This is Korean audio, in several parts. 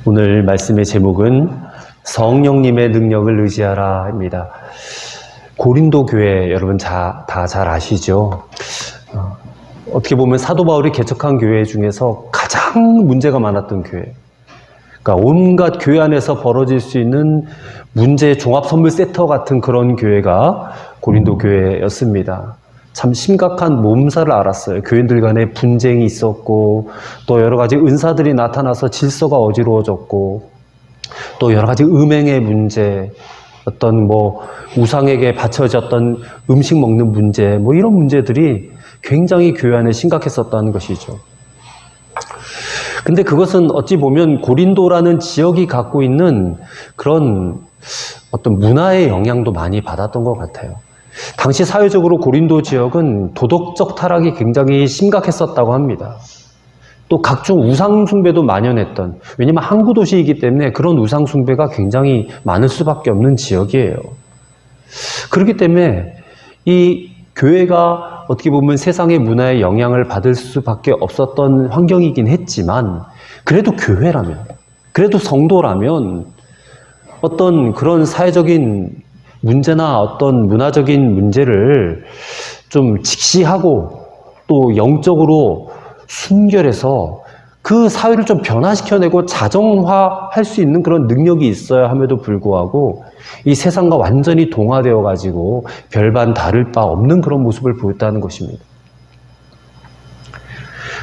오늘 말씀의 제목은 성령님의 능력을 의지하라입니다. 고린도 교회 여러분 다 잘 아시죠? 어떻게 보면 사도 바울이 개척한 교회 중에서 가장 문제가 많았던 교회. 그러니까 온갖 교회 안에서 벌어질 수 있는 문제 종합 선물 세터 같은 그런 교회가 고린도 교회였습니다. 참 심각한 몸살을 앓았어요. 교인들 간에 분쟁이 있었고, 또 여러 가지 은사들이 나타나서 질서가 어지러워졌고, 또 여러 가지 음행의 문제, 어떤 우상에게 바쳐졌던 음식 먹는 문제, 이런 문제들이 굉장히 교회 안에 심각했었다는 것이죠. 근데 그것은 어찌 보면 고린도라는 지역이 갖고 있는 그런 어떤 문화의 영향도 많이 받았던 것 같아요. 당시 사회적으로 고린도 지역은 도덕적 타락이 굉장히 심각했었다고 합니다. 또 각종 우상 숭배도 만연했던, 왜냐면 항구 도시이기 때문에 그런 우상 숭배가 굉장히 많을 수밖에 없는 지역이에요. 그렇기 때문에 이 교회가 어떻게 보면 세상의 문화의 영향을 받을 수밖에 없었던 환경이긴 했지만, 그래도 교회라면, 그래도 성도라면 어떤 그런 사회적인 문제나 어떤 문화적인 문제를 좀 직시하고 또 영적으로 순결해서 그 사회를 좀 변화시켜내고 자정화할 수 있는 그런 능력이 있어야 함에도 불구하고 이 세상과 완전히 동화되어 가지고 별반 다를 바 없는 그런 모습을 보였다는 것입니다.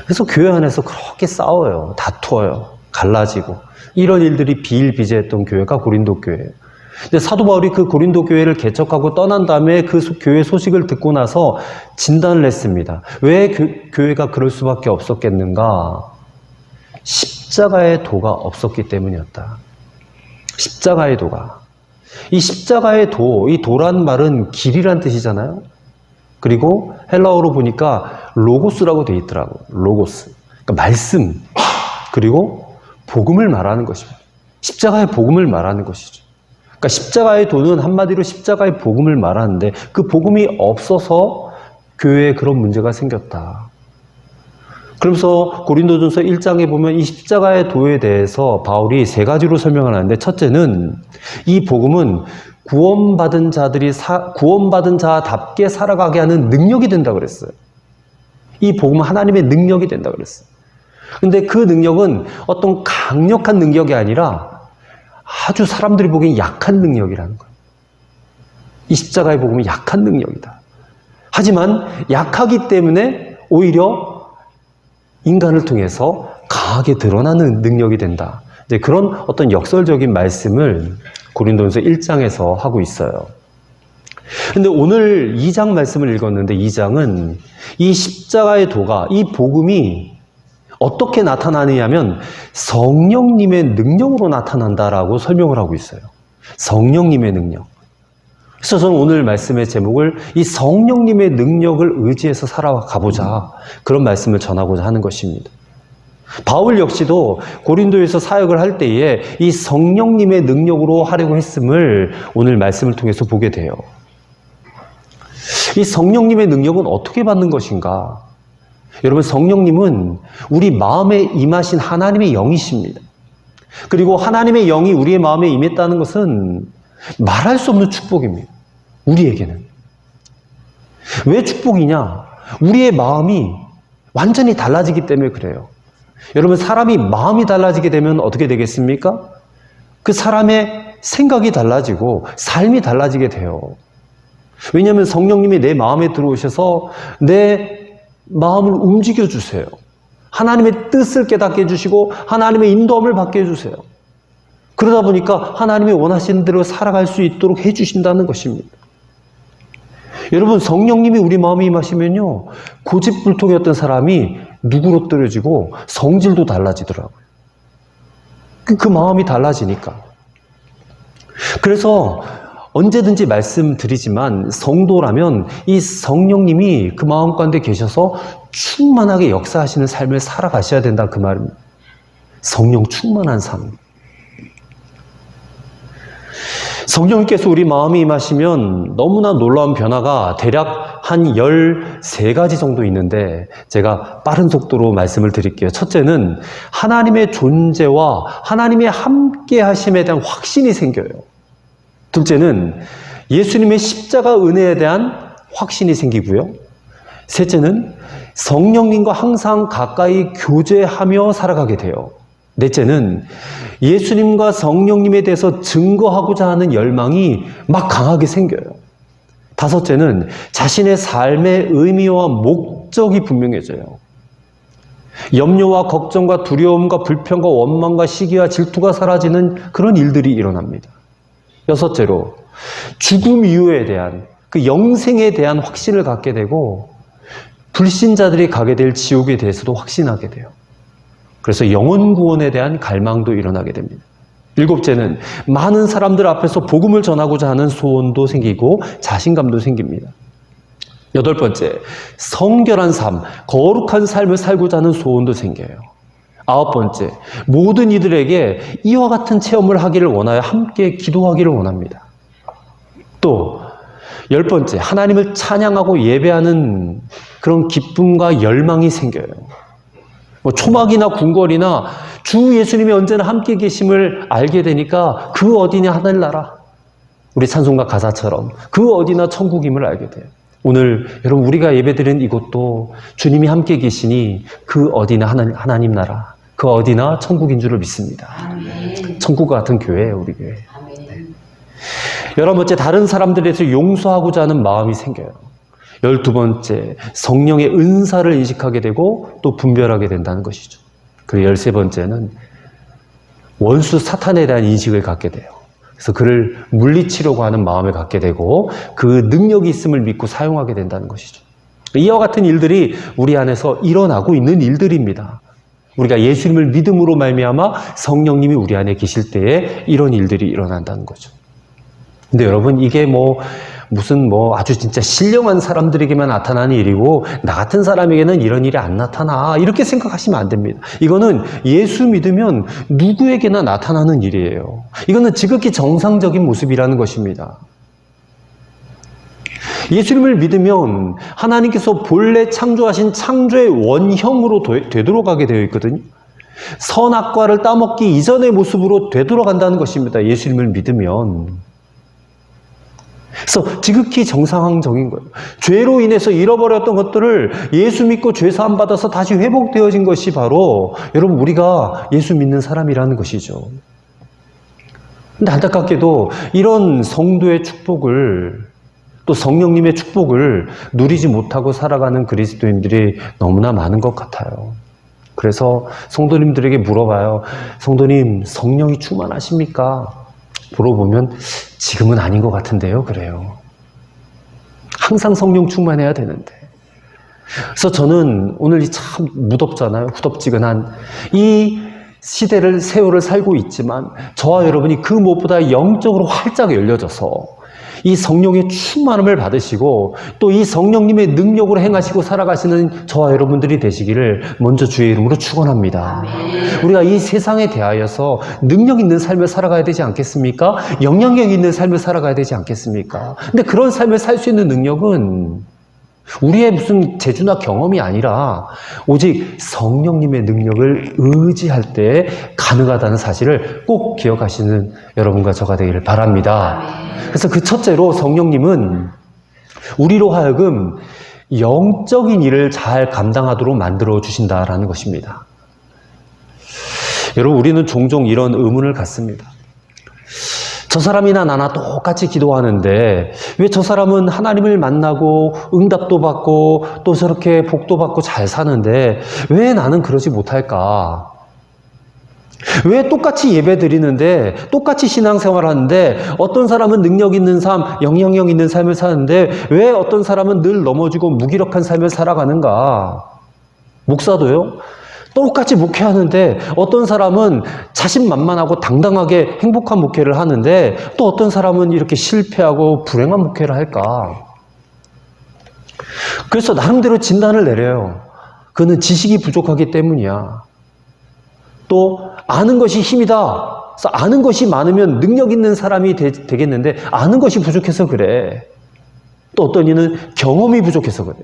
그래서 교회 안에서 그렇게 싸워요. 다투어요. 갈라지고. 이런 일들이 비일비재했던 교회가 고린도 교회예요. 근데 사도 바울이 그 고린도 교회를 개척하고 떠난 다음에 그 교회 소식을 듣고 나서 진단을 했습니다. 왜 교회가 그럴 수밖에 없었겠는가? 십자가의 도가 없었기 때문이었다. 십자가의 도가. 이 십자가의 도, 이 도란 말은 길이란 뜻이잖아요. 그리고 헬라어로 보니까 로고스라고 돼 있더라고요. 로고스. 그러니까 말씀. 그리고 복음을 말하는 것입니다. 십자가의 복음을 말하는 것이죠. 그러니까 십자가의 도는 한마디로 십자가의 복음을 말하는데 그 복음이 없어서 교회에 그런 문제가 생겼다. 그러면서 고린도전서 1장에 보면 이 십자가의 도에 대해서 바울이 세 가지로 설명을 하는데, 첫째는 이 복음은 구원받은 자답게 살아가게 하는 능력이 된다고 그랬어요. 이 복음은 하나님의 능력이 된다고 그랬어요. 근데 그 능력은 어떤 강력한 능력이 아니라 아주 사람들이 보기엔 약한 능력이라는 거예요. 이 십자가의 복음은 약한 능력이다. 하지만 약하기 때문에 오히려 인간을 통해서 강하게 드러나는 능력이 된다. 이제 그런 어떤 역설적인 말씀을 고린도전서 1장에서 하고 있어요. 근데 오늘 2장 말씀을 읽었는데 2장은 이 십자가의 도가, 이 복음이 어떻게 나타나느냐면 성령님의 능력으로 나타난다라고 설명을 하고 있어요. 성령님의 능력. 그래서 저는 오늘 말씀의 제목을 이 성령님의 능력을 의지해서 살아가보자, 그런 말씀을 전하고자 하는 것입니다. 바울 역시도 고린도에서 사역을 할 때에 이 성령님의 능력으로 하려고 했음을 오늘 말씀을 통해서 보게 돼요. 이 성령님의 능력은 어떻게 받는 것인가? 여러분, 성령님은 우리 마음에 임하신 하나님의 영이십니다. 그리고 하나님의 영이 우리의 마음에 임했다는 것은 말할 수 없는 축복입니다. 우리에게는. 왜 축복이냐? 우리의 마음이 완전히 달라지기 때문에 그래요. 여러분, 사람이 마음이 달라지게 되면 어떻게 되겠습니까? 그 사람의 생각이 달라지고 삶이 달라지게 돼요. 왜냐하면 성령님이 내 마음에 들어오셔서 내 마음을 움직여 주세요. 하나님의 뜻을 깨닫게 해주시고 하나님의 인도함을 받게 해주세요. 그러다 보니까 하나님이 원하시는 대로 살아갈 수 있도록 해주신다는 것입니다. 여러분, 성령님이 우리 마음에 임하시면요, 고집불통이었던 사람이 누그러뜨려지고 성질도 달라지더라고요. 그 마음이 달라지니까. 그래서 언제든지 말씀드리지만 성도라면 이 성령님이 그 마음 가운데 계셔서 충만하게 역사하시는 삶을 살아가셔야 된다, 그 말입니다. 성령 충만한 삶. 성령님께서 우리 마음에 임하시면 너무나 놀라운 변화가 대략 한 13가지 정도 있는데 제가 빠른 속도로 말씀을 드릴게요. 첫째는 하나님의 존재와 하나님의 함께 하심에 대한 확신이 생겨요. 둘째는 예수님의 십자가 은혜에 대한 확신이 생기고요. 셋째는 성령님과 항상 가까이 교제하며 살아가게 돼요. 넷째는 예수님과 성령님에 대해서 증거하고자 하는 열망이 막 강하게 생겨요. 다섯째는 자신의 삶의 의미와 목적이 분명해져요. 염려와 걱정과 두려움과 불평과 원망과 시기와 질투가 사라지는 그런 일들이 일어납니다. 여섯째로 죽음 이후에 대한 그 영생에 대한 확신을 갖게 되고 불신자들이 가게 될 지옥에 대해서도 확신하게 돼요. 그래서 영혼 구원에 대한 갈망도 일어나게 됩니다. 일곱째는 많은 사람들 앞에서 복음을 전하고자 하는 소원도 생기고 자신감도 생깁니다. 여덟 번째, 성결한 삶, 거룩한 삶을 살고자 하는 소원도 생겨요. 아홉 번째, 모든 이들에게 이와 같은 체험을 하기를 원하여 함께 기도하기를 원합니다. 또 열 번째, 하나님을 찬양하고 예배하는 그런 기쁨과 열망이 생겨요. 초막이나 궁궐이나 주 예수님이 언제나 함께 계심을 알게 되니까 그 어디냐 하늘나라, 우리 찬송가 가사처럼 그 어디나 천국임을 알게 돼요. 오늘 여러분 우리가 예배드리는 이곳도 주님이 함께 계시니 그 어디나 하나님 나라, 그 어디나 천국인 줄을 믿습니다. 아멘. 천국과 같은 교회예요, 우리 교회. 네. 열한 번째, 다른 사람들에 대해서 용서하고자 하는 마음이 생겨요. 12번째, 성령의 은사를 인식하게 되고 또 분별하게 된다는 것이죠. 그리고 13번째는 원수 사탄에 대한 인식을 갖게 돼요. 그래서 그를 물리치려고 하는 마음을 갖게 되고 그 능력이 있음을 믿고 사용하게 된다는 것이죠. 이와 같은 일들이 우리 안에서 일어나고 있는 일들입니다. 우리가 예수님을 믿음으로 말미암아 성령님이 우리 안에 계실 때에 이런 일들이 일어난다는 거죠. 근데 여러분, 이게 무슨 아주 진짜 신령한 사람들에게만 나타나는 일이고 나 같은 사람에게는 이런 일이 안 나타나, 이렇게 생각하시면 안 됩니다. 이거는 예수 믿으면 누구에게나 나타나는 일이에요. 이거는 지극히 정상적인 모습이라는 것입니다. 예수님을 믿으면 하나님께서 본래 창조하신 창조의 원형으로 되돌아가게 되어 있거든요. 선악과를 따먹기 이전의 모습으로 되돌아간다는 것입니다. 예수님을 믿으면. 그래서 지극히 정상적인 거예요. 죄로 인해서 잃어버렸던 것들을 예수 믿고 죄 사함 받아서 다시 회복되어진 것이 바로 여러분 우리가 예수 믿는 사람이라는 것이죠. 근데 안타깝게도 이런 성도의 축복을, 또 성령님의 축복을 누리지 못하고 살아가는 그리스도인들이 너무나 많은 것 같아요. 그래서 성도님들에게 물어봐요. 성도님, 성령이 충만하십니까? 물어보면 지금은 아닌 것 같은데요, 그래요. 항상 성령 충만해야 되는데. 그래서 저는 오늘 참 무덥잖아요. 후덥지근한 이 시대를, 세월을 살고 있지만 저와 여러분이 그 무엇보다 영적으로 활짝 열려져서 이 성령의 충만함을 받으시고 또 이 성령님의 능력으로 행하시고 살아가시는 저와 여러분들이 되시기를 먼저 주의 이름으로 축원합니다. 우리가 이 세상에 대하여서 능력 있는 삶을 살아가야 되지 않겠습니까? 영향력 있는 삶을 살아가야 되지 않겠습니까? 근데 그런 삶을 살 수 있는 능력은 우리의 무슨 재주나 경험이 아니라 오직 성령님의 능력을 의지할 때 가능하다는 사실을 꼭 기억하시는 여러분과 저가 되기를 바랍니다. 그래서 그 첫째로 성령님은 우리로 하여금 영적인 일을 잘 감당하도록 만들어 주신다라는 것입니다. 여러분, 우리는 종종 이런 의문을 갖습니다. 저 사람이나 나나 똑같이 기도하는데 왜 저 사람은 하나님을 만나고 응답도 받고 또 저렇게 복도 받고 잘 사는데 왜 나는 그러지 못할까? 왜 똑같이 예배 드리는데 똑같이 신앙생활 하는데 어떤 사람은 능력 있는 삶, 영향력 있는 삶을 사는데 왜 어떤 사람은 늘 넘어지고 무기력한 삶을 살아가는가? 목사도요? 똑같이 목회하는데 어떤 사람은 자신만만하고 당당하게 행복한 목회를 하는데 또 어떤 사람은 이렇게 실패하고 불행한 목회를 할까? 그래서 나름대로 진단을 내려요. 그는 지식이 부족하기 때문이야. 또 아는 것이 힘이다. 그래서 아는 것이 많으면 능력 있는 사람이 되겠는데 아는 것이 부족해서 그래. 또 어떤 이는 경험이 부족해서 그래.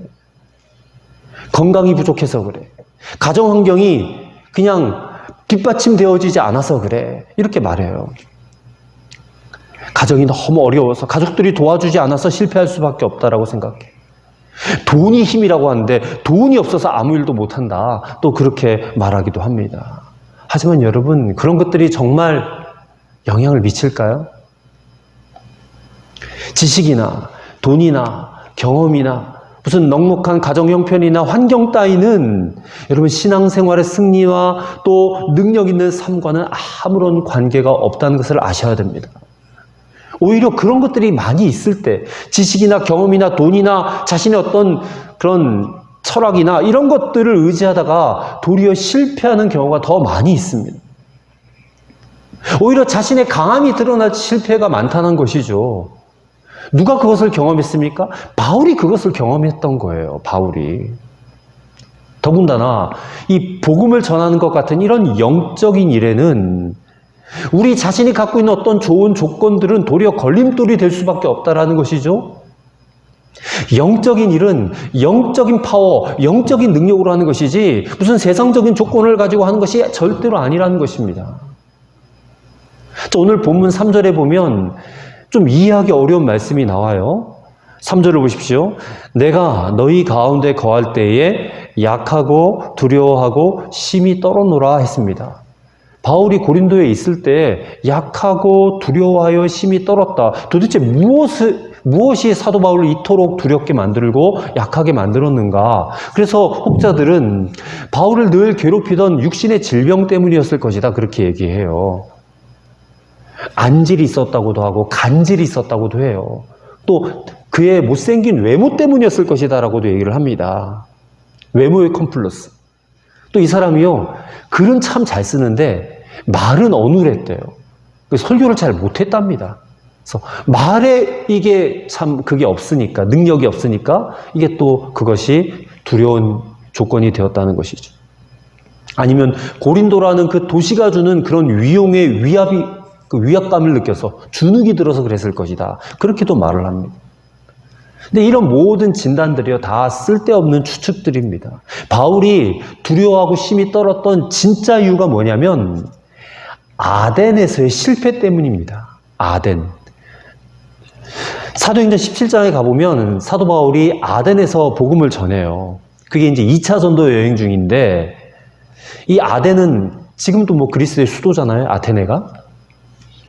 건강이 부족해서 그래. 가정 환경이 그냥 뒷받침되어지지 않아서 그래. 이렇게 말해요. 가정이 너무 어려워서 가족들이 도와주지 않아서 실패할 수밖에 없다라고 생각해. 돈이 힘이라고 하는데 돈이 없어서 아무 일도 못한다. 또 그렇게 말하기도 합니다. 하지만 여러분, 그런 것들이 정말 영향을 미칠까요? 지식이나 돈이나 경험이나 무슨 넉넉한 가정 형편이나 환경 따위는 여러분 신앙생활의 승리와 또 능력 있는 삶과는 아무런 관계가 없다는 것을 아셔야 됩니다. 오히려 그런 것들이 많이 있을 때 지식이나 경험이나 돈이나 자신의 어떤 그런 철학이나 이런 것들을 의지하다가 도리어 실패하는 경우가 더 많이 있습니다. 오히려 자신의 강함이 드러날 실패가 많다는 것이죠. 누가 그것을 경험했습니까? 바울이 그것을 경험했던 거예요. 바울이. 더군다나 이 복음을 전하는 것 같은 이런 영적인 일에는 우리 자신이 갖고 있는 어떤 좋은 조건들은 도리어 걸림돌이 될 수밖에 없다라는 것이죠. 영적인 일은 영적인 파워, 영적인 능력으로 하는 것이지 무슨 세상적인 조건을 가지고 하는 것이 절대로 아니라는 것입니다. 오늘 본문 3절에 보면 좀 이해하기 어려운 말씀이 나와요. 3절을 보십시오. 내가 너희 가운데 거할 때에 약하고 두려워하고 심히 떨어노라 했습니다. 바울이 고린도에 있을 때 약하고 두려워하여 심히 떨었다. 도대체 무엇이 사도 바울을 이토록 두렵게 만들고 약하게 만들었는가? 그래서 혹자들은 바울을 늘 괴롭히던 육신의 질병 때문이었을 것이다. 그렇게 얘기해요. 안질이 있었다고도 하고 간질이 있었다고도 해요. 또 그의 못생긴 외모 때문이었을 것이다 라고도 얘기를 합니다. 외모의 컴플렉스. 또 이 사람이요, 글은 참 잘 쓰는데 말은 어눌했대요. 설교를 잘 못했답니다. 그래서 말에 이게 참 그게 없으니까, 능력이 없으니까 이게 또 그것이 두려운 조건이 되었다는 것이죠. 아니면 고린도라는 그 도시가 주는 그런 위용의 위압감을 느껴서 주눅이 들어서 그랬을 것이다. 그렇게도 말을 합니다. 근데 이런 모든 진단들이요, 다 쓸데없는 추측들입니다. 바울이 두려워하고 심히 떨었던 진짜 이유가 뭐냐면 아덴에서의 실패 때문입니다. 아덴. 사도행전 17장에 가보면 사도 바울이 아덴에서 복음을 전해요. 그게 이제 2차 전도 여행 중인데 이 아덴은 지금도 뭐 그리스의 수도잖아요. 아테네가.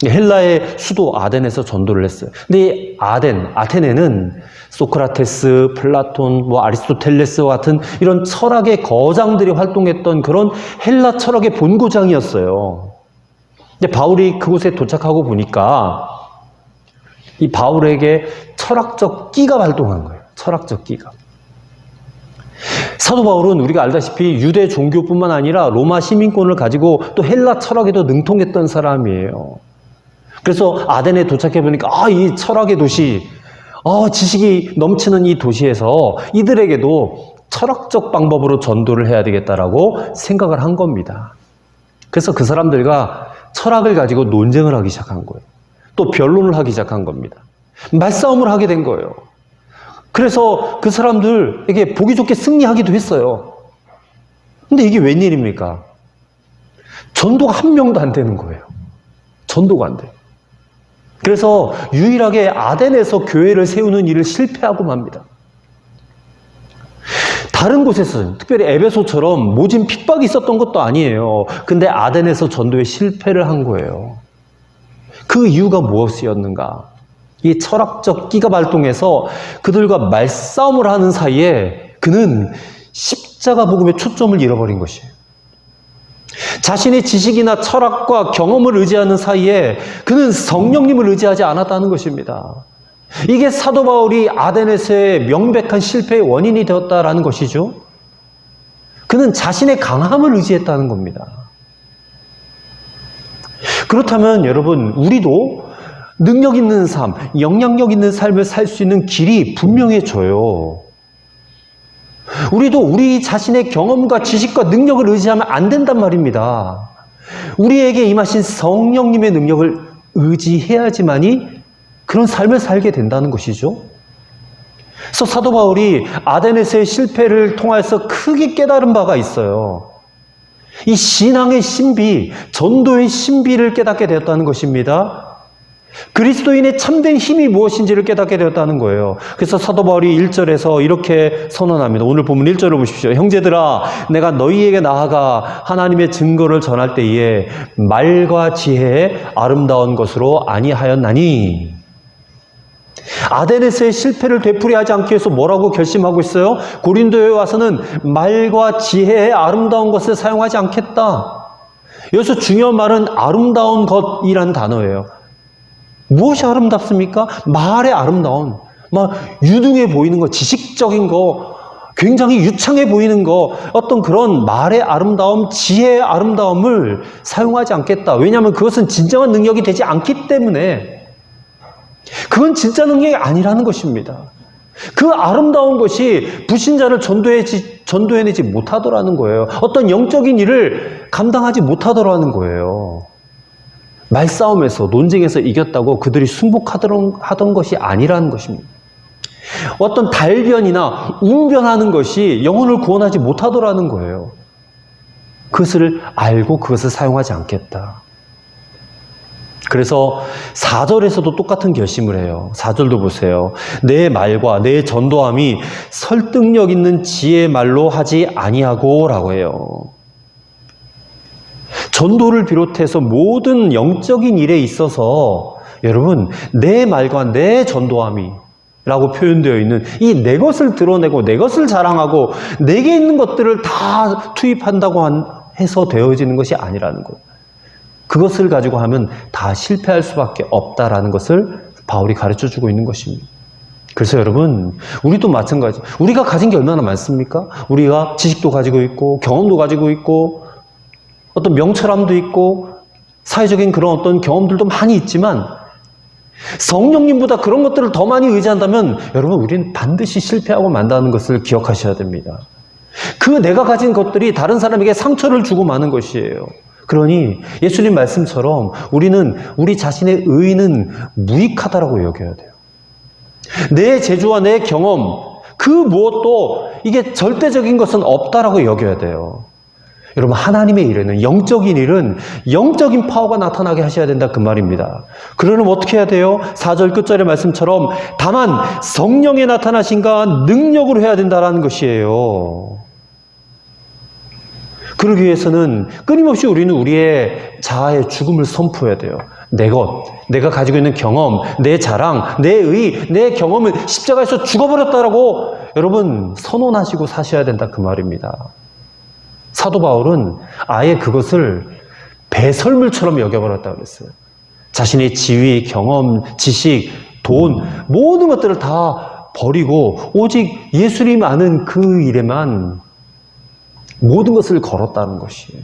헬라의 수도 아덴에서 전도를 했어요. 근데 이 아테네는 소크라테스, 플라톤, 아리스토텔레스와 같은 이런 철학의 거장들이 활동했던 그런 헬라 철학의 본고장이었어요. 근데 바울이 그곳에 도착하고 보니까 이 바울에게 철학적 끼가 발동한 거예요. 철학적 끼가. 사도 바울은 우리가 알다시피 유대 종교뿐만 아니라 로마 시민권을 가지고 또 헬라 철학에도 능통했던 사람이에요. 그래서 아덴에 도착해 보니까 이 철학의 도시, 지식이 넘치는 이 도시에서 이들에게도 철학적 방법으로 전도를 해야 되겠다라고 생각을 한 겁니다. 그래서 그 사람들과 철학을 가지고 논쟁을 하기 시작한 거예요. 또 변론을 하기 시작한 겁니다. 말싸움을 하게 된 거예요. 그래서 그 사람들에게 보기 좋게 승리하기도 했어요. 근데 이게 웬일입니까? 전도가 한 명도 안 되는 거예요. 전도가 안 돼요. 그래서 유일하게 아덴에서 교회를 세우는 일을 실패하고 맙니다. 다른 곳에서 특별히 에베소처럼 모진 핍박이 있었던 것도 아니에요. 근데 아덴에서 전도에 실패를 한 거예요. 그 이유가 무엇이었는가? 이 철학적 끼가 발동해서 그들과 말싸움을 하는 사이에 그는 십자가 복음의 초점을 잃어버린 것이에요. 자신의 지식이나 철학과 경험을 의지하는 사이에 그는 성령님을 의지하지 않았다는 것입니다. 이게 사도 바울이 아덴에서의 명백한 실패의 원인이 되었다라는 것이죠. 그는 자신의 강함을 의지했다는 겁니다. 그렇다면 여러분, 우리도 능력 있는 삶, 영향력 있는 삶을 살 수 있는 길이 분명해져요. 우리도 우리 자신의 경험과 지식과 능력을 의지하면 안 된단 말입니다. 우리에게 임하신 성령님의 능력을 의지해야지만이 그런 삶을 살게 된다는 것이죠. 그래서 사도 바울이 아데네스의 실패를 통해서 크게 깨달은 바가 있어요. 이 신앙의 신비, 전도의 신비를 깨닫게 되었다는 것입니다. 그리스도인의 참된 힘이 무엇인지를 깨닫게 되었다는 거예요. 그래서 사도 바울이 1절에서 이렇게 선언합니다. 오늘 본문 1절을 보십시오. 형제들아, 내가 너희에게 나아가 하나님의 증거를 전할 때에 말과 지혜에 아름다운 것으로 아니하였나니. 아데네스의 실패를 되풀이하지 않기 위해서 뭐라고 결심하고 있어요? 고린도에 와서는 말과 지혜의 아름다운 것을 사용하지 않겠다. 여기서 중요한 말은 아름다운 것이라는 단어예요. 무엇이 아름답습니까? 말의 아름다운, 막 유능해 보이는 거, 지식적인 거, 굉장히 유창해 보이는 거, 어떤 그런 말의 아름다움, 지혜의 아름다움을 사용하지 않겠다. 왜냐하면 그것은 진정한 능력이 되지 않기 때문에. 그건 진짜 능력이 아니라는 것입니다. 그 아름다운 것이 불신자를 전도해내지 못하더라는 거예요. 어떤 영적인 일을 감당하지 못하더라는 거예요. 말싸움에서, 논쟁에서 이겼다고 그들이 승복하던 것이 아니라는 것입니다. 어떤 달변이나 웅변하는 것이 영혼을 구원하지 못하더라는 거예요. 그것을 알고 그것을 사용하지 않겠다. 그래서 4절에서도 똑같은 결심을 해요. 4절도 보세요. 내 말과 내 전도함이 설득력 있는 지혜의 말로 하지 아니하고 라고 해요. 전도를 비롯해서 모든 영적인 일에 있어서 여러분, 내 말과 내 전도함이 라고 표현되어 있는 이 내 것을 드러내고 내 것을 자랑하고 내게 있는 것들을 다 투입한다고 해서 되어지는 것이 아니라는 것. 그것을 가지고 하면 다 실패할 수밖에 없다라는 것을 바울이 가르쳐주고 있는 것입니다. 그래서 여러분, 우리도 마찬가지. 우리가 가진 게 얼마나 많습니까? 우리가 지식도 가지고 있고 경험도 가지고 있고 어떤 명철함도 있고 사회적인 그런 어떤 경험들도 많이 있지만 성령님보다 그런 것들을 더 많이 의지한다면 여러분, 우리는 반드시 실패하고 만다는 것을 기억하셔야 됩니다. 그 내가 가진 것들이 다른 사람에게 상처를 주고 마는 것이에요. 그러니 예수님 말씀처럼 우리는 우리 자신의 의의는 무익하다라고 여겨야 돼요. 내 재주와 내 경험, 그 무엇도 이게 절대적인 것은 없다라고 여겨야 돼요. 여러분, 하나님의 일에는, 영적인 일은 영적인 파워가 나타나게 하셔야 된다, 그 말입니다. 그러면 어떻게 해야 돼요? 4절 끝절의 말씀처럼 다만 성령의 나타나신가 능력으로 해야 된다는 것이에요. 그러기 위해서는 끊임없이 우리는 우리의 자아의 죽음을 선포해야 돼요. 내 것, 내가 가지고 있는 경험, 내 자랑, 내 의, 내 경험은 십자가에서 죽어버렸다라고 여러분 선언하시고 사셔야 된다, 그 말입니다. 사도 바울은 아예 그것을 배설물처럼 여겨버렸다고 그랬어요. 자신의 지위, 경험, 지식, 돈, 모든 것들을 다 버리고 오직 예수님 아는 그 일에만 모든 것을 걸었다는 것이에요.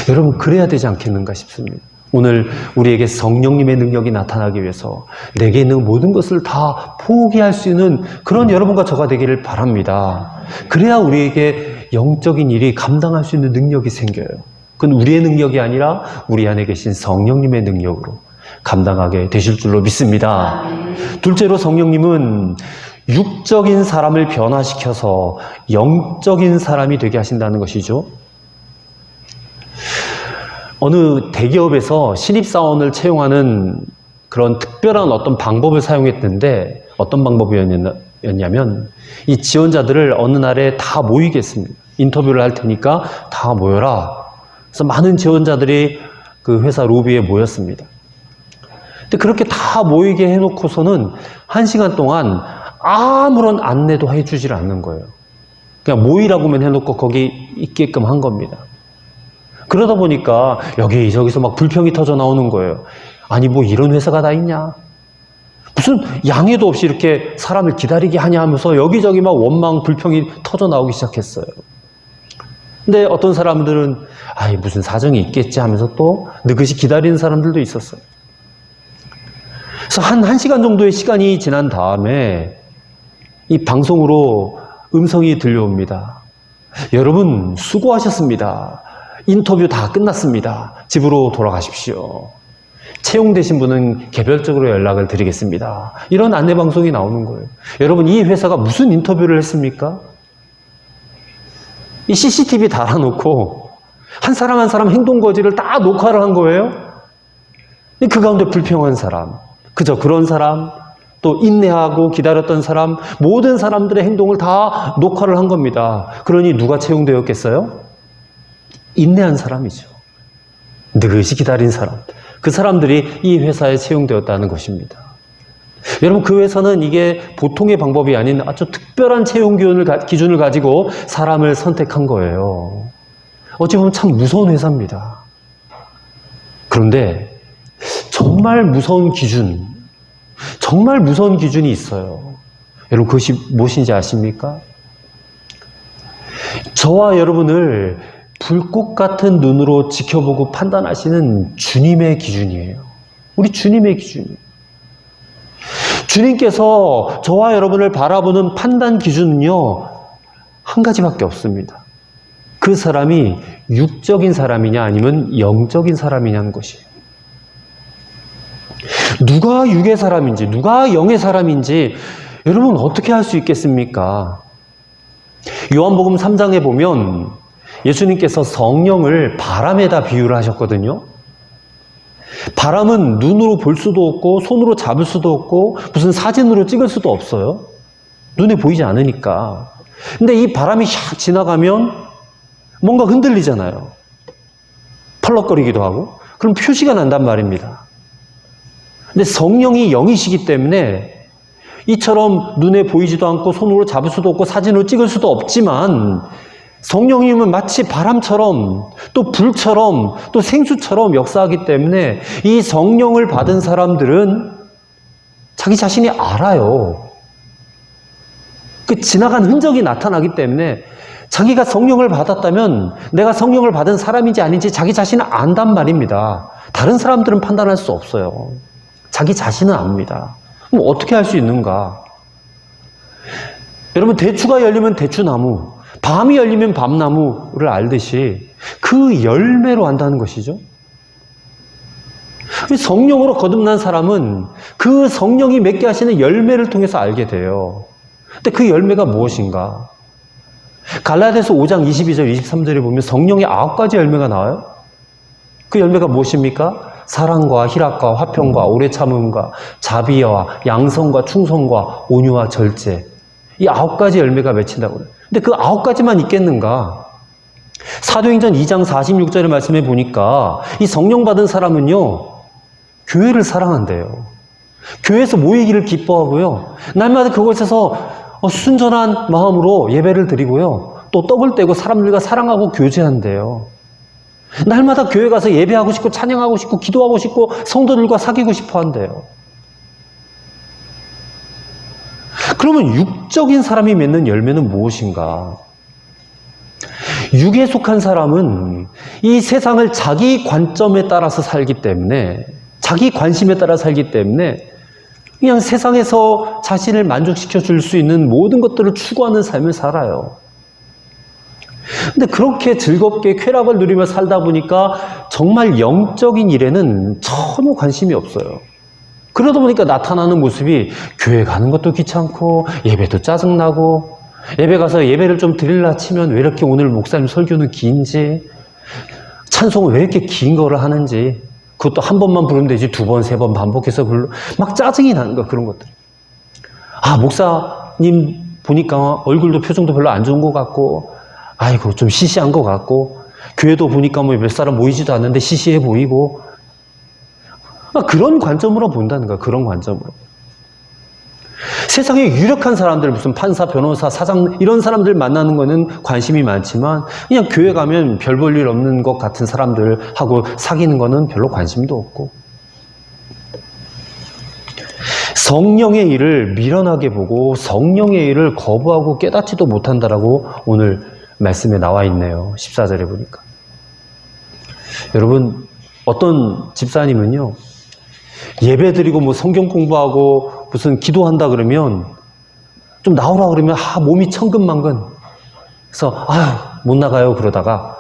여러분, 그래야 되지 않겠는가 싶습니다. 오늘 우리에게 성령님의 능력이 나타나기 위해서 내게 있는 모든 것을 다 포기할 수 있는 그런 여러분과 저가 되기를 바랍니다. 그래야 우리에게 영적인 일이 감당할 수 있는 능력이 생겨요. 그건 우리의 능력이 아니라 우리 안에 계신 성령님의 능력으로 감당하게 되실 줄로 믿습니다. 둘째로, 성령님은 육적인 사람을 변화시켜서 영적인 사람이 되게 하신다는 것이죠. 어느 대기업에서 신입사원을 채용하는 그런 특별한 어떤 방법을 사용했는데 어떤 방법이었냐면 이 지원자들을 어느 날에 다 모이게 했습니다. 인터뷰를 할 테니까 다 모여라. 그래서 많은 지원자들이 그 회사 로비에 모였습니다. 근데 그렇게 다 모이게 해놓고서는 1시간 동안 아무런 안내도 해주질 않는 거예요. 그냥 모이라고만 해놓고 거기 있게끔 한 겁니다. 그러다 보니까 여기저기서 막 불평이 터져 나오는 거예요. 아니, 뭐 이런 회사가 다 있냐? 무슨 양해도 없이 이렇게 사람을 기다리게 하냐 하면서 여기저기 막 원망, 불평이 터져 나오기 시작했어요. 근데 어떤 사람들은 아이, 무슨 사정이 있겠지 하면서 또 느긋이 기다리는 사람들도 있었어요. 그래서 한 1시간 정도의 시간이 지난 다음에 이 방송으로 음성이 들려옵니다. 여러분, 수고하셨습니다. 인터뷰 다 끝났습니다. 집으로 돌아가십시오. 채용되신 분은 개별적으로 연락을 드리겠습니다. 이런 안내방송이 나오는 거예요. 여러분, 이 회사가 무슨 인터뷰를 했습니까? 이 CCTV 달아놓고 한 사람 한 사람 행동 거지를 다 녹화를 한 거예요. 그 가운데 불평한 사람, 그저 그런 사람, 또 인내하고 기다렸던 사람, 모든 사람들의 행동을 다 녹화를 한 겁니다. 그러니 누가 채용되었겠어요? 인내한 사람이죠. 느긋이 기다린 사람. 그 사람들이 이 회사에 채용되었다는 것입니다. 여러분, 그 회사는 이게 보통의 방법이 아닌 아주 특별한 채용 기준을 가지고 사람을 선택한 거예요. 어찌 보면 참 무서운 회사입니다. 그런데 정말 무서운 기준이 있어요. 여러분, 그것이 무엇인지 아십니까? 저와 여러분을 불꽃 같은 눈으로 지켜보고 판단하시는 주님의 기준이에요. 우리 주님의 기준이에요. 주님께서 저와 여러분을 바라보는 판단 기준은요, 한 가지밖에 없습니다. 그 사람이 육적인 사람이냐 아니면 영적인 사람이냐는 것이에요. 누가 육의 사람인지 누가 영의 사람인지 여러분 어떻게 할 수 있겠습니까? 요한복음 3장에 보면 예수님께서 성령을 바람에다 비유를 하셨거든요. 바람은 눈으로 볼 수도 없고 손으로 잡을 수도 없고 무슨 사진으로 찍을 수도 없어요. 눈에 보이지 않으니까. 근데 이 바람이 샥 지나가면 뭔가 흔들리잖아요. 펄럭거리기도 하고. 그럼 표시가 난단 말입니다. 근데 성령이 영이시기 때문에 이처럼 눈에 보이지도 않고 손으로 잡을 수도 없고 사진으로 찍을 수도 없지만 성령님은 마치 바람처럼 또 불처럼 또 생수처럼 역사하기 때문에 이 성령을 받은 사람들은 자기 자신이 알아요. 그 지나간 흔적이 나타나기 때문에 자기가 성령을 받았다면 내가 성령을 받은 사람인지 아닌지 자기 자신은 안단 말입니다. 다른 사람들은 판단할 수 없어요. 자기 자신은 압니다. 그럼 어떻게 할 수 있는가? 여러분, 대추가 열리면 대추나무, 밤이 열리면 밤나무를 알듯이 그 열매로 안다는 것이죠. 성령으로 거듭난 사람은 그 성령이 맺게 하시는 열매를 통해서 알게 돼요. 근데 그 열매가 무엇인가? 갈라디아서 5장 22절, 23절에 보면 성령의 9가지 열매가 나와요. 그 열매가 무엇입니까? 사랑과 희락과 화평과 오래 참음과 자비와 양성과 충성과 온유와 절제. 이 9가지 열매가 맺힌다고 그래요. 근데 그 9가지만 있겠는가? 사도행전 2장 46절의 말씀에 보니까 이 성령 받은 사람은요, 교회를 사랑한대요. 교회에서 모이기를 기뻐하고요. 날마다 그곳에서 순전한 마음으로 예배를 드리고요. 또 떡을 떼고 사람들과 사랑하고 교제한대요. 날마다 교회 가서 예배하고 싶고 찬양하고 싶고 기도하고 싶고 성도들과 사귀고 싶어 한대요. 그러면 육적인 사람이 맺는 열매는 무엇인가? 육에 속한 사람은 이 세상을 자기 관점에 따라서 살기 때문에, 자기 관심에 따라 살기 때문에 그냥 세상에서 자신을 만족시켜 줄 수 있는 모든 것들을 추구하는 삶을 살아요. 근데 그렇게 즐겁게 쾌락을 누리며 살다 보니까 정말 영적인 일에는 전혀 관심이 없어요. 그러다 보니까 나타나는 모습이 교회 가는 것도 귀찮고 예배도 짜증나고, 예배 가서 예배를 좀 드릴라 치면 왜 이렇게 오늘 목사님 설교는 긴지, 찬송은 왜 이렇게 긴 거를 하는지, 그것도 한 번만 부르면 되지 2번, 3번 반복해서 불러. 막 짜증이 나는 거야, 그런 것들. 아, 목사님 보니까 얼굴도 표정도 별로 안 좋은 것 같고, 아이고 좀 시시한 것 같고, 교회도 보니까 뭐 몇 사람 모이지도 않는데 시시해 보이고, 그런 관점으로 본다는 거야. 그런 관점으로. 세상에 유력한 사람들, 무슨 판사, 변호사, 사장 이런 사람들 만나는 거는 관심이 많지만 그냥 교회 가면 별 볼 일 없는 것 같은 사람들하고 사귀는 거는 별로 관심도 없고, 성령의 일을 미련하게 보고 성령의 일을 거부하고 깨닫지도 못한다라고 오늘 말씀에 나와 있네요. 14절에 보니까. 여러분, 어떤 집사님은요, 예배 드리고 뭐 성경 공부하고 무슨 기도한다 그러면, 좀 나오라 그러면 몸이 천근만근. 그래서 못 나가요. 그러다가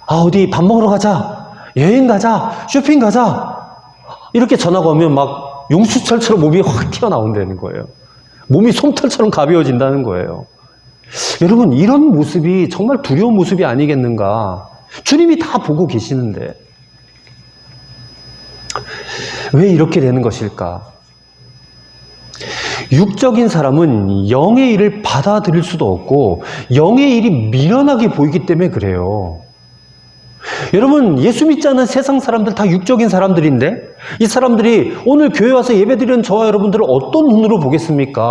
어디 밥 먹으러 가자, 여행 가자, 쇼핑 가자. 이렇게 전화가 오면 막 용수철처럼 몸이 확 튀어나온다는 거예요. 몸이 솜털처럼 가벼워진다는 거예요. 여러분, 이런 모습이 정말 두려운 모습이 아니겠는가? 주님이 다 보고 계시는데 왜 이렇게 되는 것일까? 육적인 사람은 영의 일을 받아들일 수도 없고 영의 일이 미련하게 보이기 때문에 그래요. 여러분, 예수 믿지 않는 세상 사람들 다 육적인 사람들인데 이 사람들이 오늘 교회 와서 예배드리는 저와 여러분들을 어떤 눈으로 보겠습니까?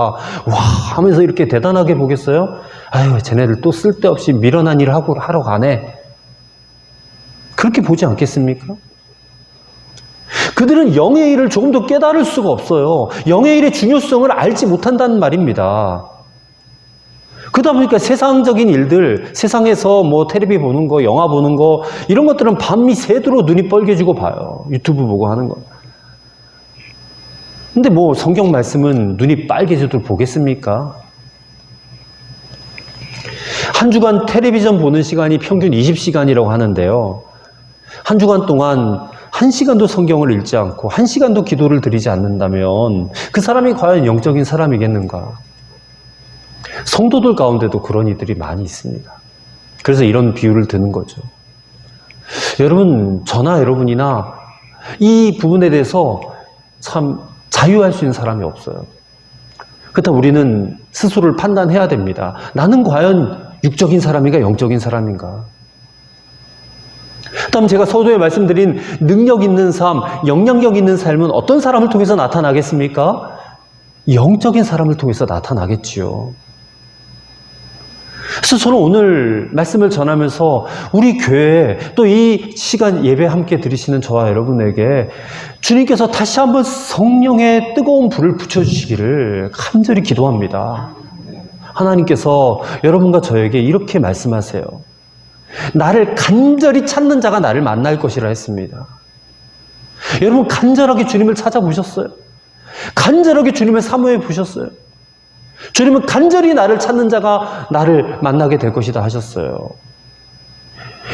와 하면서 이렇게 대단하게 보겠어요? 아유, 쟤네들 또 쓸데없이 미련한 일을 하러 가네. 그렇게 보지 않겠습니까? 그들은 영의 일을 조금 더 깨달을 수가 없어요. 영의 일의 중요성을 알지 못한다는 말입니다. 그러다 보니까 세상적인 일들, 세상에서 뭐 텔레비 보는 거, 영화 보는 거, 이런 것들은 밤이 새도록 눈이 뻘개지고 봐요. 유튜브 보고 하는 거. 근데 뭐 성경 말씀은 눈이 빨개져도 보겠습니까? 한 주간 텔레비전 보는 시간이 평균 20시간이라고 하는데요. 한 주간 동안 1시간도 성경을 읽지 않고 1시간도 기도를 드리지 않는다면 그 사람이 과연 영적인 사람이겠는가? 성도들 가운데도 그런 이들이 많이 있습니다. 그래서 이런 비유를 드는 거죠. 여러분, 저나 여러분이나 이 부분에 대해서 참 자유할 수 있는 사람이 없어요. 그렇다면 우리는 스스로를 판단해야 됩니다. 나는 과연 육적인 사람인가 영적인 사람인가? 다음 제가 서두에 말씀드린 능력 있는 삶, 영향력 있는 삶은 어떤 사람을 통해서 나타나겠습니까? 영적인 사람을 통해서 나타나겠지요. 그래서 저는 오늘 말씀을 전하면서 우리 교회에 또 이 시간 예배 함께 드리시는 저와 여러분에게 주님께서 다시 한번 성령의 뜨거운 불을 붙여주시기를 간절히 기도합니다. 하나님께서 여러분과 저에게 이렇게 말씀하세요. 나를 간절히 찾는 자가 나를 만날 것이라 했습니다. 여러분, 간절하게 주님을 찾아보셨어요? 간절하게 주님을 사모해 보셨어요? 주님은 간절히 나를 찾는 자가 나를 만나게 될 것이다 하셨어요.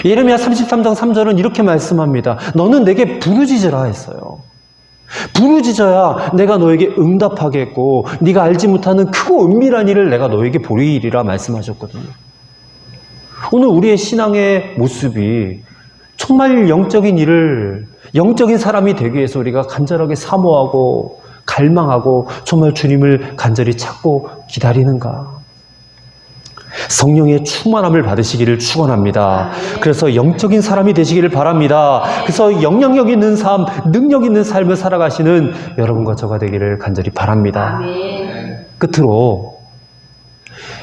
예레미야 33장 3절은 이렇게 말씀합니다. 너는 내게 부르짖으라 했어요. 부르짖어야 내가 너에게 응답하겠고 네가 알지 못하는 크고 은밀한 일을 내가 너에게 보이리라 말씀하셨거든요. 오늘 우리의 신앙의 모습이 정말 영적인 일을, 영적인 사람이 되기 위해서 우리가 간절하게 사모하고 갈망하고 정말 주님을 간절히 찾고 기다리는가? 성령의 충만함을 받으시기를 축원합니다. 그래서 영적인 사람이 되시기를 바랍니다. 그래서 영향력 있는 삶, 능력 있는 삶을 살아가시는 여러분과 저가 되기를 간절히 바랍니다. 끝으로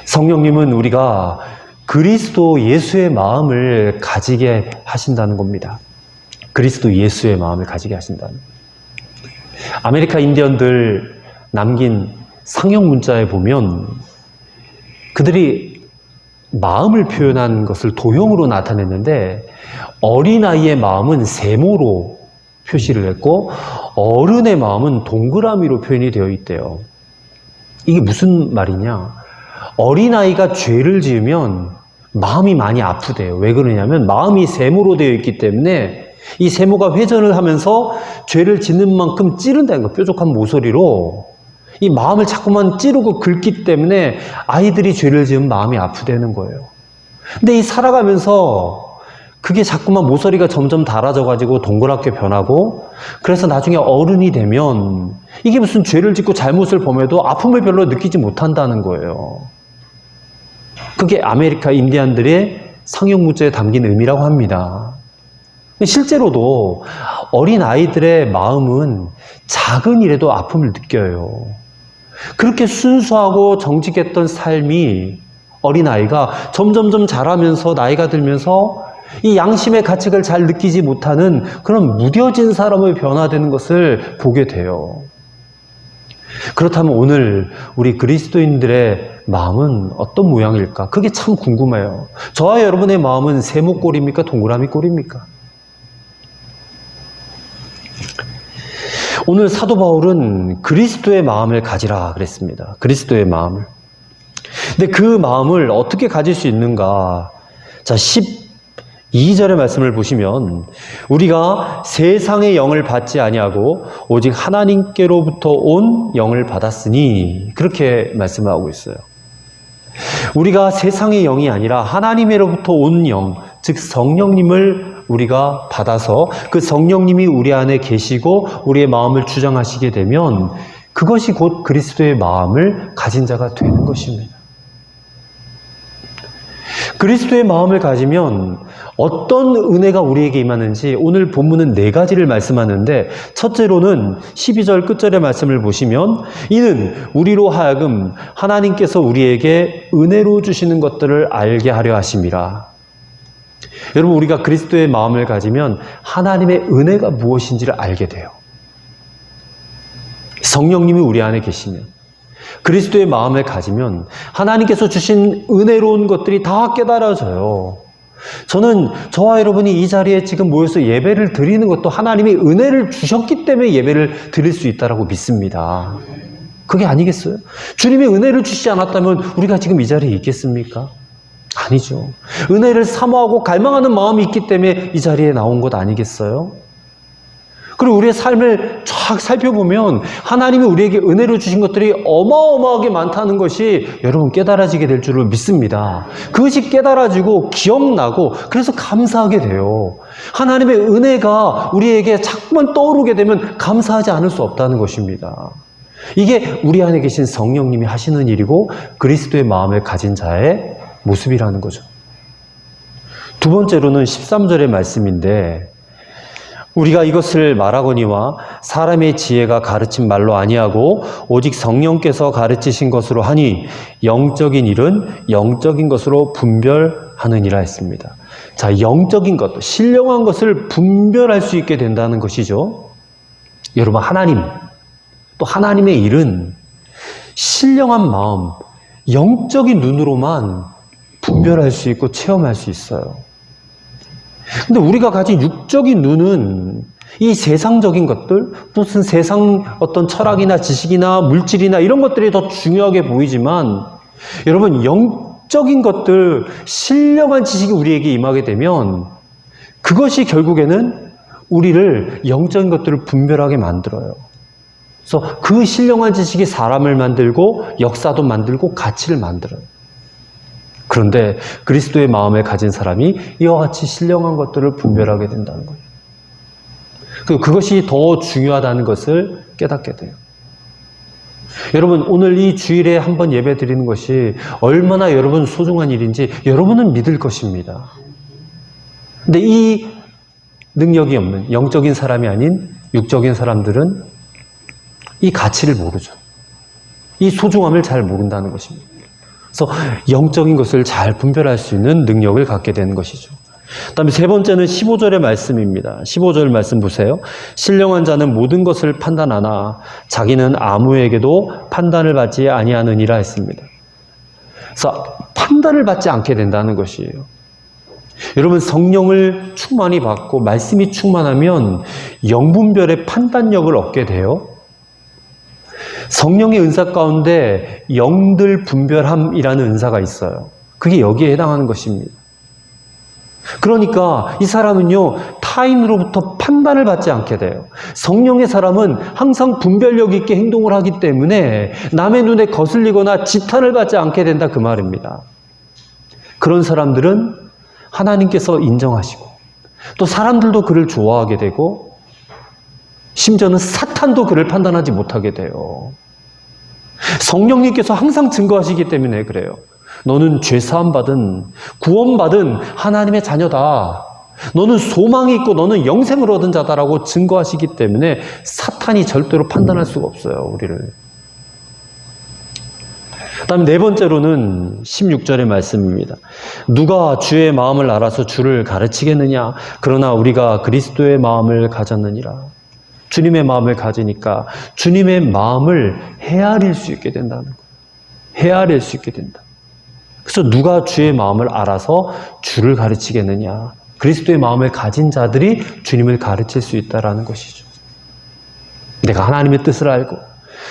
성령님은 우리가 그리스도 예수의 마음을 가지게 하신다는 겁니다. 그리스도 예수의 마음을 가지게 하신다는. 아메리카 인디언들 남긴 상형 문자에 보면 그들이 마음을 표현한 것을 도형으로 나타냈는데 어린아이의 마음은 세모로 표시를 했고 어른의 마음은 동그라미로 표현이 되어 있대요. 이게 무슨 말이냐? 어린아이가 죄를 지으면 마음이 많이 아프대요. 왜 그러냐면 마음이 세모로 되어 있기 때문에 이 세모가 회전을 하면서 죄를 짓는 만큼 찌른다는 거, 뾰족한 모서리로 이 마음을 자꾸만 찌르고 긁기 때문에 아이들이 죄를 지으면 마음이 아프다는 거예요. 근데 이 살아가면서 그게 자꾸만 모서리가 점점 닳아져가지고 동그랗게 변하고 그래서 나중에 어른이 되면 이게 무슨 죄를 짓고 잘못을 범해도 아픔을 별로 느끼지 못한다는 거예요. 그게 아메리카 인디안들의 상형 문자에 담긴 의미라고 합니다. 실제로도 어린 아이들의 마음은 작은 일에도 아픔을 느껴요. 그렇게 순수하고 정직했던 삶이 어린아이가 점점점 자라면서 나이가 들면서 이 양심의 가책을 잘 느끼지 못하는 그런 무뎌진 사람으로 변화되는 것을 보게 돼요. 그렇다면 오늘 우리 그리스도인들의 마음은 어떤 모양일까? 그게 참 궁금해요. 저와 여러분의 마음은 세모꼴입니까? 동그라미 꼴입니까? 오늘 사도 바울은 그리스도의 마음을 가지라 그랬습니다. 그리스도의 마음을. 근데 그 마음을 어떻게 가질 수 있는가? 자, 2절의 말씀을 보시면 우리가 세상의 영을 받지 아니하고 오직 하나님께로부터 온 영을 받았으니 그렇게 말씀하고 있어요. 우리가 세상의 영이 아니라 하나님으로부터 온 영, 즉 성령님을 우리가 받아서 그 성령님이 우리 안에 계시고 우리의 마음을 주장하시게 되면 그것이 곧 그리스도의 마음을 가진 자가 되는 것입니다. 그리스도의 마음을 가지면 어떤 은혜가 우리에게 임하는지 오늘 본문은 4가지를 말씀하는데, 첫째로는 12절 끝절의 말씀을 보시면 이는 우리로 하여금 하나님께서 우리에게 은혜로 주시는 것들을 알게 하려 하심이라. 여러분, 우리가 그리스도의 마음을 가지면 하나님의 은혜가 무엇인지를 알게 돼요. 성령님이 우리 안에 계시면, 그리스도의 마음을 가지면 하나님께서 주신 은혜로운 것들이 다 깨달아져요. 저는 저와 여러분이 이 자리에 지금 모여서 예배를 드리는 것도 하나님이 은혜를 주셨기 때문에 예배를 드릴 수 있다고 믿습니다. 그게 아니겠어요? 주님이 은혜를 주시지 않았다면 우리가 지금 이 자리에 있겠습니까? 아니죠. 은혜를 사모하고 갈망하는 마음이 있기 때문에 이 자리에 나온 것 아니겠어요? 그리고 우리의 삶을 쫙 살펴보면 하나님이 우리에게 은혜로 주신 것들이 어마어마하게 많다는 것이 여러분 깨달아지게 될 줄을 믿습니다. 그것이 깨달아지고 기억나고 그래서 감사하게 돼요. 하나님의 은혜가 우리에게 자꾸만 떠오르게 되면 감사하지 않을 수 없다는 것입니다. 이게 우리 안에 계신 성령님이 하시는 일이고 그리스도의 마음을 가진 자의 모습이라는 거죠. 두 번째로는 13절의 말씀인데, 우리가 이것을 말하거니와 사람의 지혜가 가르친 말로 아니하고 오직 성령께서 가르치신 것으로 하니 영적인 일은 영적인 것으로 분별하느니라 했습니다. 자, 영적인 것, 신령한 것을 분별할 수 있게 된다는 것이죠. 여러분, 하나님, 또 하나님의 일은 신령한 마음, 영적인 눈으로만 분별할 수 있고 체험할 수 있어요. 근데 우리가 가진 육적인 눈은 이 세상적인 것들, 무슨 세상 어떤 철학이나 지식이나 물질이나 이런 것들이 더 중요하게 보이지만, 여러분, 영적인 것들, 신령한 지식이 우리에게 임하게 되면 그것이 결국에는 우리를 영적인 것들을 분별하게 만들어요. 그래서 그 신령한 지식이 사람을 만들고 역사도 만들고 가치를 만들어요. 그런데 그리스도의 마음을 가진 사람이 이와 같이 신령한 것들을 분별하게 된다는 거예요. 그것이 더 중요하다는 것을 깨닫게 돼요. 여러분, 오늘 이 주일에 한번 예배 드리는 것이 얼마나 여러분 소중한 일인지 여러분은 믿을 것입니다. 근데 이 능력이 없는 영적인 사람이 아닌 육적인 사람들은 이 가치를 모르죠. 이 소중함을 잘 모른다는 것입니다. 그래서 영적인 것을 잘 분별할 수 있는 능력을 갖게 되는 것이죠. 그 다음에 세 번째는 15절의 말씀입니다. 15절 말씀 보세요. 신령한 자는 모든 것을 판단하나 자기는 아무에게도 판단을 받지 아니하느니라 했습니다. 그래서 판단을 받지 않게 된다는 것이에요. 여러분, 성령을 충만히 받고 말씀이 충만하면 영분별의 판단력을 얻게 돼요. 성령의 은사 가운데 영들 분별함이라는 은사가 있어요. 그게 여기에 해당하는 것입니다. 그러니까 이 사람은요, 타인으로부터 판단을 받지 않게 돼요. 성령의 사람은 항상 분별력 있게 행동을 하기 때문에 남의 눈에 거슬리거나 지탄을 받지 않게 된다, 그 말입니다. 그런 사람들은 하나님께서 인정하시고 또 사람들도 그를 좋아하게 되고 심지어는 사탄도 그를 판단하지 못하게 돼요. 성령님께서 항상 증거하시기 때문에 그래요. 너는 죄사함 받은, 구원받은 하나님의 자녀다. 너는 소망이 있고 너는 영생을 얻은 자다라고 증거하시기 때문에 사탄이 절대로 판단할 수가 없어요, 우리를. 그 다음에 네 번째로는 16절의 말씀입니다. 누가 주의 마음을 알아서 주를 가르치겠느냐? 그러나 우리가 그리스도의 마음을 가졌느니라. 주님의 마음을 가지니까 주님의 마음을 헤아릴 수 있게 된다는 거예요. 헤아릴 수 있게 된다. 그래서 누가 주의 마음을 알아서 주를 가르치겠느냐. 그리스도의 마음을 가진 자들이 주님을 가르칠 수 있다는 것이죠. 내가 하나님의 뜻을 알고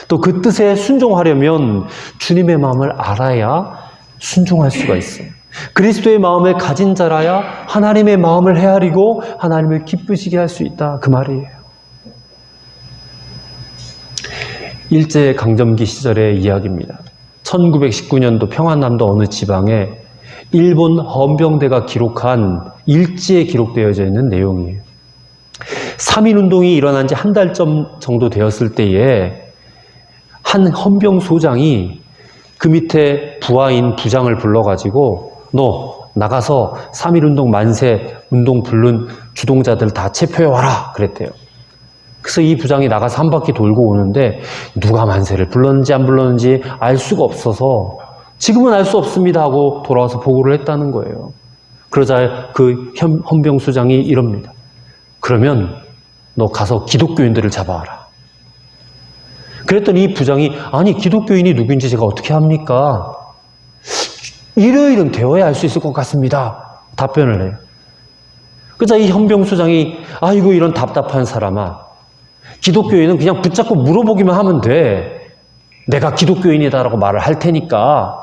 또 그 뜻에 순종하려면 주님의 마음을 알아야 순종할 수가 있어요. 그리스도의 마음을 가진 자라야 하나님의 마음을 헤아리고 하나님을 기쁘시게 할 수 있다, 그 말이에요. 일제강점기 시절의 이야기입니다. 1919년도 평안남도 어느 지방에 일본 헌병대가 기록한 일지에 기록되어져 있는 내용이에요. 3.1운동이 일어난 지 한 달 정도 되었을 때에 한 헌병소장이 그 밑에 부하인 부장을 불러가지고 너 나가서 3.1운동 만세 운동 부른 주동자들 다 체포해와라 그랬대요. 그래서 이 부장이 나가서 한 바퀴 돌고 오는데 누가 만세를 불렀는지 안 불렀는지 알 수가 없어서 지금은 알 수 없습니다 하고 돌아와서 보고를 했다는 거예요. 그러자 그 헌병수장이 이럽니다. 그러면 너 가서 기독교인들을 잡아와라. 그랬더니 이 부장이 아니 기독교인이 누구인지 제가 어떻게 합니까? 일요일은 되어야 알 수 있을 것 같습니다. 답변을 해요. 그러자 이 헌병수장이 아이고 이런 답답한 사람아. 기독교인은 그냥 붙잡고 물어보기만 하면 돼. 내가 기독교인이다라고 말을 할 테니까.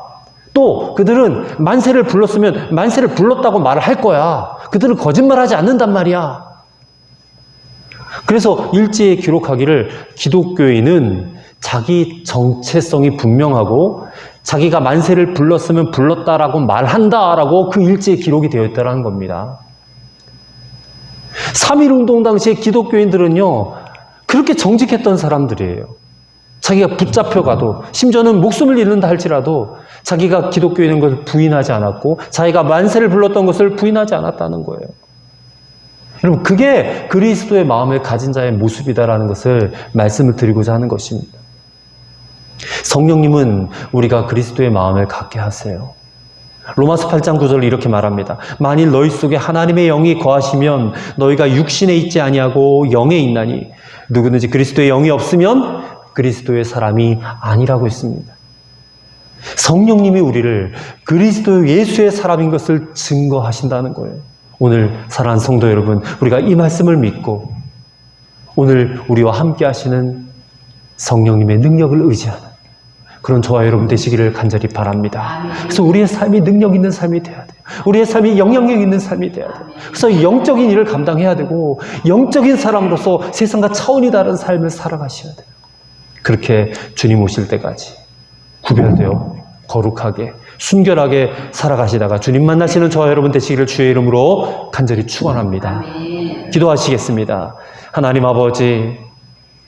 또 그들은 만세를 불렀으면 만세를 불렀다고 말을 할 거야. 그들은 거짓말하지 않는단 말이야. 그래서 일지에 기록하기를 기독교인은 자기 정체성이 분명하고 자기가 만세를 불렀으면 불렀다라고 말한다라고 그 일지에 기록이 되어 있다는 겁니다. 3.1운동 당시에 기독교인들은요, 그렇게 정직했던 사람들이에요. 자기가 붙잡혀가도, 심지어는 목숨을 잃는다 할지라도 자기가 기독교인인 것을 부인하지 않았고 자기가 만세를 불렀던 것을 부인하지 않았다는 거예요. 여러분, 그게 그리스도의 마음을 가진 자의 모습이다라는 것을 말씀을 드리고자 하는 것입니다. 성령님은 우리가 그리스도의 마음을 갖게 하세요. 로마서 8장 9절을 이렇게 말합니다. 만일 너희 속에 하나님의 영이 거하시면 너희가 육신에 있지 아니하고 영에 있나니 누구든지 그리스도의 영이 없으면 그리스도의 사람이 아니라고 했습니다. 성령님이 우리를 그리스도 예수의 사람인 것을 증거하신다는 거예요. 오늘 사랑하는 성도 여러분, 우리가 이 말씀을 믿고 오늘 우리와 함께 하시는 성령님의 능력을 의지하는 그런 저와 여러분 되시기를 간절히 바랍니다. 그래서 우리의 삶이 능력 있는 삶이 돼야 돼요. 우리의 삶이 영향력 있는 삶이 돼야 돼요. 그래서 영적인 일을 감당해야 되고 영적인 사람으로서 세상과 차원이 다른 삶을 살아가셔야 돼요. 그렇게 주님 오실 때까지 구별되어 거룩하게 순결하게 살아가시다가 주님 만나시는 저와 여러분 되시기를 주의 이름으로 간절히 축원합니다. 기도하시겠습니다. 하나님 아버지,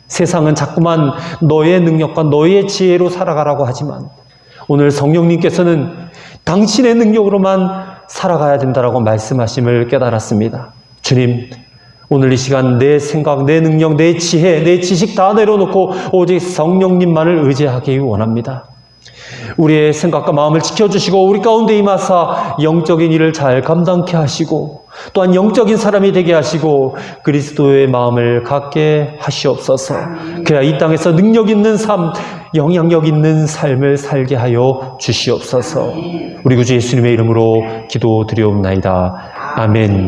세상은 자꾸만 너의 능력과 너의 지혜로 살아가라고 하지만 오늘 성령님께서는 당신의 능력으로만 살아가야 된다라고 말씀하심을 깨달았습니다. 주님, 오늘 이 시간 내 생각, 내 능력, 내 지혜, 내 지식 다 내려놓고 오직 성령님만을 의지하기 원합니다. 우리의 생각과 마음을 지켜주시고 우리 가운데 임하사 영적인 일을 잘 감당케 하시고 또한 영적인 사람이 되게 하시고 그리스도의 마음을 갖게 하시옵소서. 그래야 이 땅에서 능력 있는 삶, 영향력 있는 삶을 살게 하여 주시옵소서. 우리 구주 예수님의 이름으로 기도드리옵나이다. 아멘.